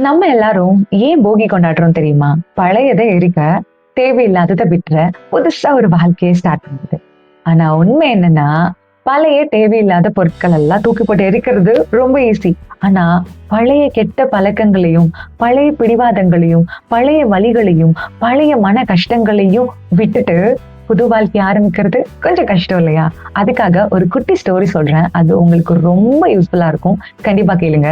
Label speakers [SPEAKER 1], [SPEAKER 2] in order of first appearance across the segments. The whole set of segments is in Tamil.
[SPEAKER 1] நம்ம எல்லாரும் ஏன் போகி கொண்டாடுறோம் தெரியுமா? பழையதை எரிக்க, தேவையில்லாததை விட்டுற, புதுசா ஒரு வாழ்க்கையை ஸ்டார்ட் பண்ணுது. ஆனா உண்மை என்னன்னா, பழைய தேவையில்லாத பொருட்கள் எல்லாம் தூக்கி போட்டு எரிக்கிறது ரொம்ப ஈஸி. ஆனா பழைய கெட்ட பழக்கங்களையும், பழைய பிடிவாதங்களையும், பழைய வலிகளையும், பழைய மன கஷ்டங்களையும் விட்டுட்டு புது வாழ்க்கை ஆரம்பிக்கிறது கொஞ்சம் கஷ்டம் இல்லையா? அதுக்காக ஒரு குட்டி ஸ்டோரி சொல்றேன். அது உங்களுக்கு ரொம்ப யூஸ்ஃபுல்லா இருக்கும். கண்டிப்பா கேளுங்க.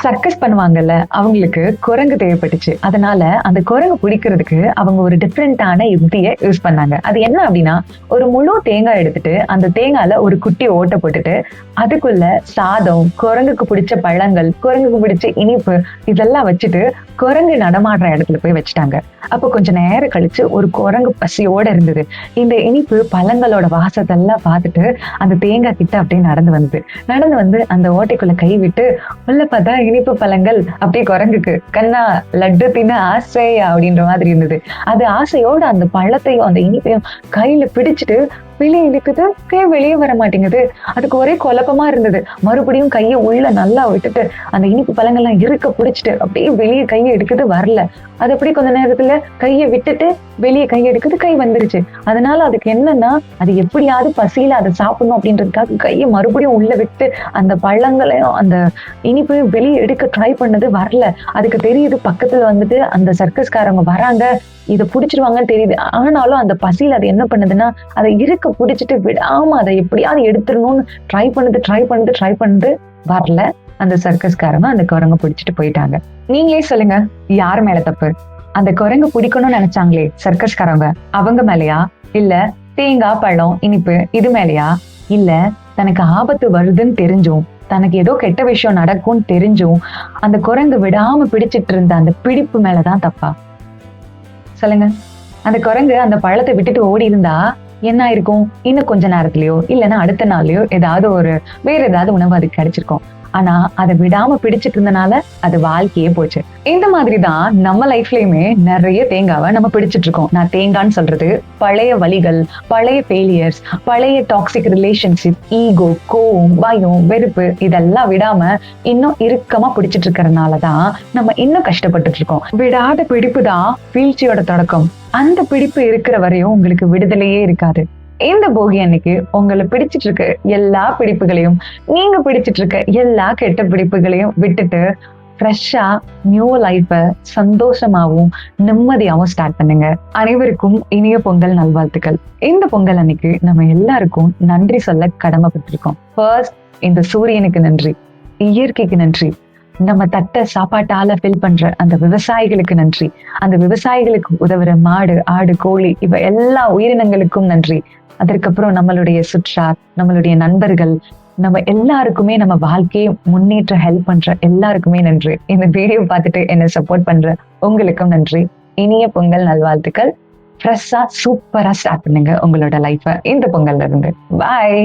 [SPEAKER 1] சர்க்கஸ் பண்ணுவாங்கல்ல, அவங்களுக்கு குரங்கு தேவைப்பட்டுச்சு. அதனால அந்த குரங்கு பிடிக்கிறதுக்கு அவங்க ஒரு டிஃப்ரெண்டான யுக்தியை யூஸ் பண்ணாங்க. அது என்ன அப்படின்னா, ஒரு முழு தேங்காய் எடுத்துட்டு அந்த தேங்காய்ல ஒரு குட்டி ஓட்டை போட்டுட்டு அதுக்குள்ள சாதம், குரங்குக்கு பிடிச்ச பழங்கள், குரங்குக்கு பிடிச்ச இனிப்பு இதெல்லாம் வச்சுட்டு குரங்கு நடமாடுற இடத்துல போய் வச்சுட்டாங்க. அப்ப கொஞ்ச நேரம் கழிச்சு ஒரு குரங்கு பசியோட இருந்தது. இந்த இனிப்பு பழங்களோட வாசத்தெல்லாம் பார்த்துட்டு அந்த தேங்காய் கிட்ட அப்படியே நடந்து வந்து அந்த ஓட்டைக்குள்ள கை விட்டு உள்ள பார்த்தா இனிப்பு பழங்கள். அப்படியே குரங்குக்கு கண்ணா லட்டு தின்ன ஆசையா அப்படின்ற மாதிரி இருந்தது. அது ஆசையோட அந்த பழத்தையும் அந்த இனிப்பையும் கையில பிடிச்சிட்டு வெளியே இழுக்குது. வெளியே வர மாட்டேங்குது. அதுக்கு ஒரே குழப்பமா இருந்தது. மறுபடியும் கையை உள்ள நல்லா விட்டுட்டு அந்த இனிப்பு பழங்கள்லாம் இருக்க பிடிச்சிட்டு அப்படியே வெளியே கையை எடுக்குது, வரல. அது அப்படியே கொஞ்ச நேரத்துல கையை விட்டுட்டு வெளியே கையை எடுக்குது, கை வந்துருச்சு. அதனால அதுக்கு என்னன்னா, அது எப்படியாவது பசியில அதை சாப்பிடணும் அப்படின்றதுக்காக கையை மறுபடியும் உள்ள விட்டு அந்த பழங்களையும் அந்த இனிப்பையும் வெளியே எடுக்க ட்ரை பண்ணது, வரல. அதுக்கு தெரியுது பக்கத்துல வந்துட்டு அந்த சர்க்கஸ்காரங்க வராங்க, இதை புடிச்சிருவாங்கன்னு தெரியுது. ஆனாலும் அந்த பசியில அது என்ன பண்ணுதுன்னா, அதை இருக்க புடிச்சிட்டு விடாம அதை எப்படியாவது எடுத்துடணும்னு ட்ரை பண்ணுது, வரல. அந்த சர்க்கஸ்காரங்க அந்த குரங்க பிடிச்சிட்டு போயிட்டாங்க. நீங்களே சொல்லுங்க, யார் மேல தப்பு? அந்த குரங்கு பிடிக்கணும்னு நினைச்சாங்களே சர்க்கஸ்காரங்க, அவங்க மேலயா? இல்ல தேங்காய், பழம், இனிப்பு இது மேலயா? இல்ல தனக்கு ஆபத்து வருதுன்னு தெரிஞ்சும், தனக்கு ஏதோ கெட்ட விஷயம் நடக்கும்னு தெரிஞ்சும் அந்த குரங்கு விடாம பிடிச்சிட்டு இருந்த அந்த பிடிப்பு மேலதான் தப்பா? சொல்லுங்க. அந்த குரங்கு அந்த பழத்தை விட்டுட்டு ஓடி இருந்தா என்ன ஆயிருக்கும்? இன்னும் கொஞ்ச நேரத்திலயோ இல்லைன்னா அடுத்த நாள்லயோ வேற ஏதாவது உணவு அதுக்கு கிடைச்சிருக்கும். ஆனா அதை விடாம பிடிச்சிட்டு இருந்தனால அது வாழ்க்கையே போச்சு. இந்த மாதிரிதான் நம்ம லைஃப்லயுமே நிறைய தேங்காவை நம்ம பிடிச்சிட்டு இருக்கோம். நான் தேங்கான்னு சொல்றது பழைய வலிகள், பழைய ஃபெயிலியர்ஸ், பழைய டாக்ஸிக் ரிலேஷன்ஷிப், ஈகோ, கோவம், பயம், வெறுப்பு இதெல்லாம் விடாம இன்னும் இறுக்கமா பிடிச்சிட்டு இருக்கறதுனாலதான் நம்ம இன்னும் கஷ்டப்பட்டுட்டு இருக்கோம். விடாத பிடிப்பு தான் வீழ்ச்சியோட தொடக்கம். அந்த பிடிப்பு இருக்கிற வரையும் உங்களுக்கு விடுதலையே இருக்காது. இந்த போகி அன்னைக்கு உங்களை பிடிச்சிட்டு இருக்க எல்லா பிடிப்புகளையும், நீங்க பிடிச்சிட்டு இருக்க எல்லா கெட்ட பிடிப்புகளையும் விட்டுட்டு ஃப்ரெஷ்ஷா நியூ லைஃப சந்தோஷமாவும் நிம்மதியாவும் ஸ்டார்ட் பண்ணுங்க. அனைவருக்கும் இனிய பொங்கல் நல்வாழ்த்துக்கள். இந்த பொங்கல் அன்னைக்கு நம்ம எல்லாருக்கும் நன்றி சொல்ல கடமைப்பட்டிருக்கோம். ஃபர்ஸ்ட் இந்த சூரியனுக்கு நன்றி, இயற்கைக்கு நன்றி, நம்ம தட்டை சாப்பாட்டால ஃபில் பண்ற அந்த விவசாயிகளுக்கு நன்றி, அந்த விவசாயிகளுக்கு உதவுற மாடு, ஆடு, கோழி இவ எல்லா உயிரினங்களுக்கும் நன்றி. அதற்கப்புறம் நம்மளுடைய சுற்றார், நம்மளுடைய நண்பர்கள், நம்ம எல்லாருக்குமே, நம்ம வாழ்க்கையை முன்னேற்ற ஹெல்ப் பண்ற எல்லாருக்குமே நன்றி. இந்த வீடியோ பார்த்துட்டு என்ன சப்போர்ட் பண்ற உங்களுக்கும் நன்றி. இனிய பொங்கல் நல்வாழ்த்துக்கள். ஃப்ரெஷ்ஷா சூப்பரா ஸ்டார்ட் பண்ணுங்க உங்களோட லைஃப இந்த பொங்கல்ல இருந்து. பாய்.